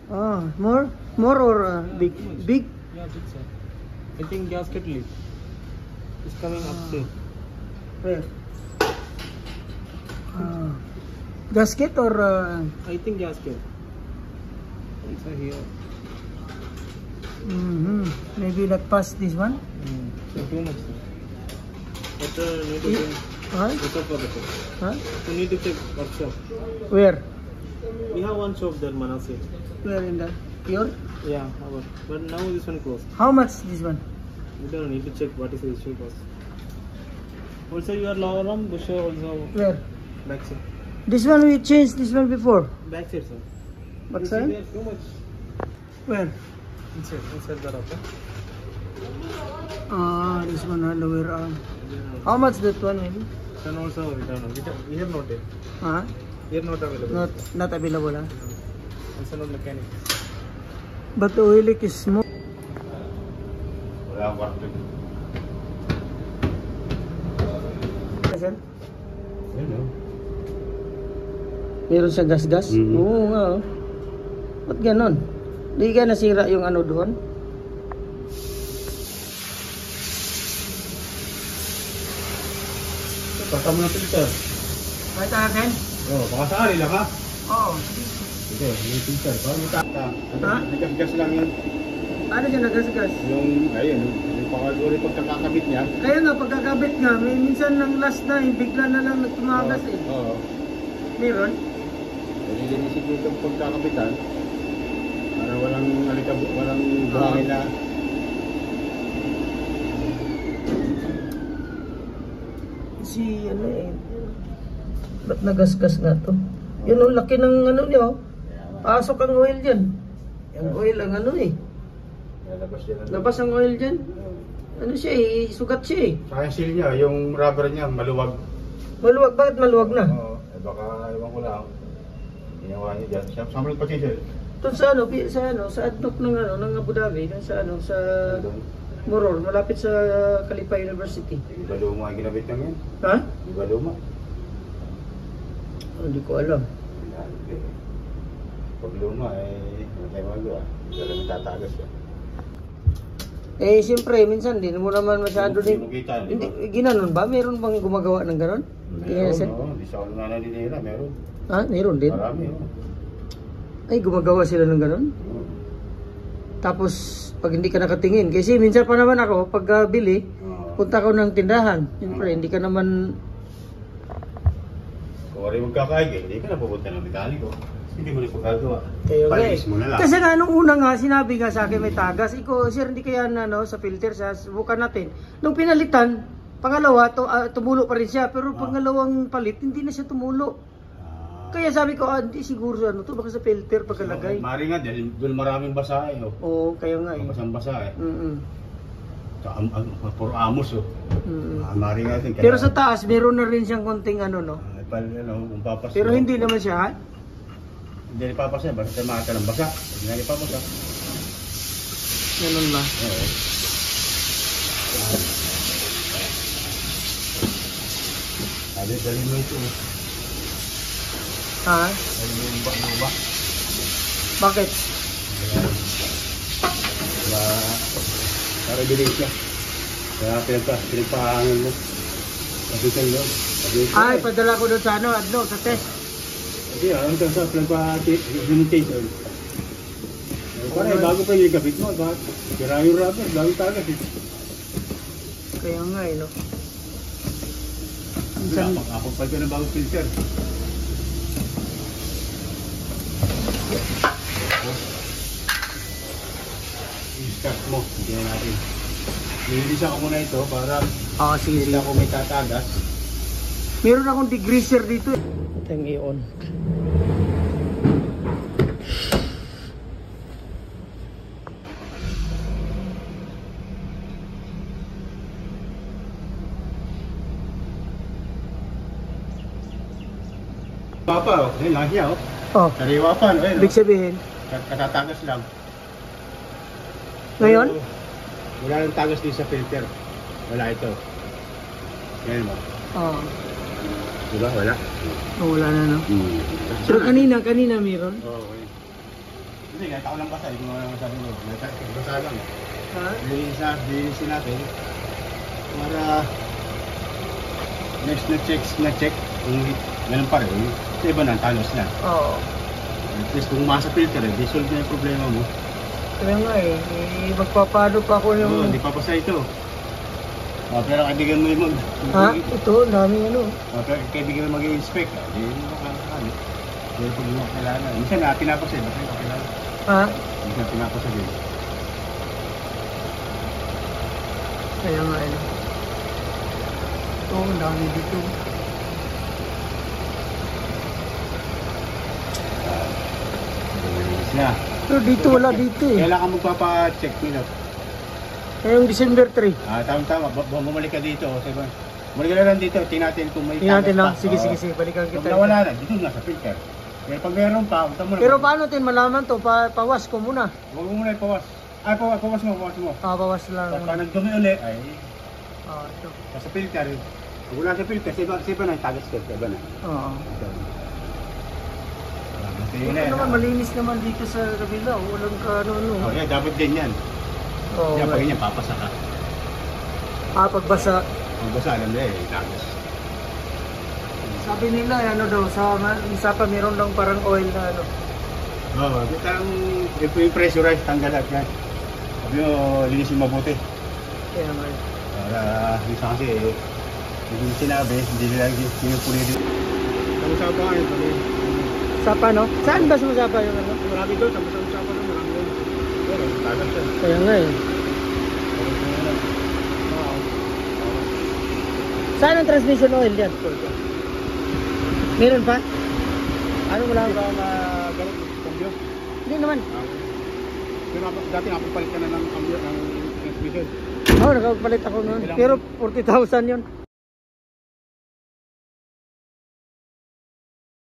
More or big? Big? Yeah, big sir. I think gasket leak. It's coming upstairs. Where? Gasket or? I think gasket. It's here. Maybe not past this one. So too much. But need to check for the shop. You need to check workshop. Where? We have one shop there, Manasi. Where in the? Your? Yeah, our. But now this one closed. How much this one? We don't need to check what is the issue cost. Also, your lower arm, the show also. Where? Back side. This one we changed this one before. Back side, sir. What You side? see there's too much. Where? Inside the wrapper. This one lower arm. How much that one maybe? Then also we don't know. We have not it. Here not available. Not available. Also not mechanic. But the oil leak is small. Wala work. Sir? Yun, Meron siya gas-gas? Oo nga. Ba't ganon? Di ka nasira yung ano doon? Kasama ng filter. May takin? Baka sakali lang ha? Oo. Ito, yung filter. Parang may tata. Gas lang yun. Ano siya nagas-gas? Ayun, yung pangaguri pagkakakabit niya. Kaya nga, pagkakabit nga, may minsan ng last na, bigla na lang nagtumagas eh. Oo. Meron? Nilinisin mo itong pagkakabitan. Para walang walang buhangin na. Si ano eh. Ba't nagasgas nga to? Yun ang laki ng ano niya. Pasok ang oil dyan. Yung oil ang ano eh. Labas ang oil dyan. Ano siya eh, sugat siya eh. Saka yung seal niya, yung rubber niya, maluwag. Maluwag, bakit maluwag na? Oo, baka ewan ko lang. Ginawa niya dyan. Sama ng patisel. Doon sa ano, sa adnok ng ano, ng Abu Dhabi, sa ano, sa Moror, malapit sa Khalifa University. Iba luma ang ginabit lang yan. Ha? Iba luma. Hindi ko alam. Pag luma, wala tayong magawa. Talagang tatagas yan. Eh, siyempre, minsan din mo naman masyado din. Makita, Hindi, ginanon ba? Meron bang gumagawa ng ganon? Meron, oo. Di sa ulo na nila, meron. Ha? Meron din? Marami, oo. Ay, gumagawa sila ng ganon? Tapos, pag hindi ka nakatingin, kasi minsan pa naman ako, pag bili, punta ko ng tindahan. Siyempre, hindi ka naman... Kung wala yung magkakaigay, hindi ka na pupunta ng mekaniko. Hindi mo na pagkagawa. Palis mo na lang. Kasi nga, nung una nga, sinabi nga sa akin may tagas. Iko, sir, hindi kaya na, no, sa filter, subukan natin. Nung pinalitan, pangalawa, tumulo pa rin siya. Pero pangalawang palit, hindi na siya tumulo. Kaya sabi ko, hindi siguro ano to, baka sa filter pagkalagay. Mari nga, dahil doon maraming basa eh. Oo, kaya nga eh. Basang basa eh. Puro amos oh. Mari nga din. Pero sa taas, meron na rin siyang konting ano, no? Kung papas. Pero hindi naman siya, ha? Hindi ipapasa, basta mata ng basa. Hindi nga ipapasa. Ganun ba? Oo. Dali mo ito. Ha? Dali mo yung luba. Bakit? Para bilis siya. Kaya pinagpahangin mo. Kasi sa iyo. Ay, padala ko doon sa ano, Adno, sa test. Hindi, ang sa pinagpahangin. Parang bago pa yung kapit mo. Kira yung rubber, bago tagas eh. Kaya nga eh, no? Ako pa ito ng bagong filter. I-start mo, hindi na natin. Nililisa ko muna ito para sige. hindi ako may tatagas. Meron akong degreaser dito. Ito yung i-on. Papa, ayun lang siya oh. Oh, Sariwa pa, no? ibig sabihin. Katatagas lang. Ngayon? Wala nang tagas din sa filter. Wala ito. Yan mo. Oo. Diba? Wala. Oh, wala na, no? Pero kanina meron. Oo, okay. Hindi, kahit ako lang basa, hindi ko naman sabi mo. Basa lang. Ha? Linisin natin. Para next na check, kung ganun pa rin. Sa iba na, talos na. Oo. At least kung masa filter, solve na yung problema mo. Kaya nga eh, magpapano pa ako yung... Oo, hindi pa pasa ito. Pero kaibigan mo yung Ha? Ito, dami ano. pero kaibigan mo mag-i-inspect. Hindi mo makakakali. Pero pag mo kailangan. Minsan na, pinapasa. Basta yung kailangan. Ha? Minsan pinapasa din. Kaya nga eh. Ito, ang dami dito. Malinis na. Pero dito wala dito eh. Kailan ka magpapa-check nila? Ngayong December 3. Tama. Bumalik ka dito. Bumalik ka na lang dito. Tingnan natin kung may Tingnan natin tagas lang. pa. Sige, Oo. sige. Balikan Kung kita. nawala na, dito na sa filter. Pero pag meron pa, punta mo na. Pero paano tin malaman to? Pawas ko muna. Huwag mo muna ipawas. Pawas mo. Pawas lang. Tapos pag nagdumi uli, ay Ito. sa filter. Pag wala sa filter, sa iba na yung tagas ko. Sa iba na. Oo. Yun Ito naman malinis naman dito sa kabila. Walang ka ano. Oh, yeah, dapat din yan. Oo. Yan, pag ganyan, papasa ka. Pagbasa. Pag basa, alam na tagas. Sabi nila, ano daw, sa pa meron lang parang oil na ano. Oo, bitang yung pressurize, tanggal lahat yan. Sabi mo, linisin mabuti. Kaya nga. Para, minsan kasi, hindi sinabi, hindi nila pinupuli din. Ang sapa nga yun, Sapa no? Saan ba sumasapa yung ano? marami doon, sa sapa doon, marami doon. Pero, tagas yan. Kaya nga eh. Saan ang transmission oil yan? Meron pa? Ano wala? Hindi ba magalit ng cambio? Hindi naman. Pero dati napapalit ka na ng cambio, ng transmission. Oo, nakapalit ako noon. Pero 40,000 yun.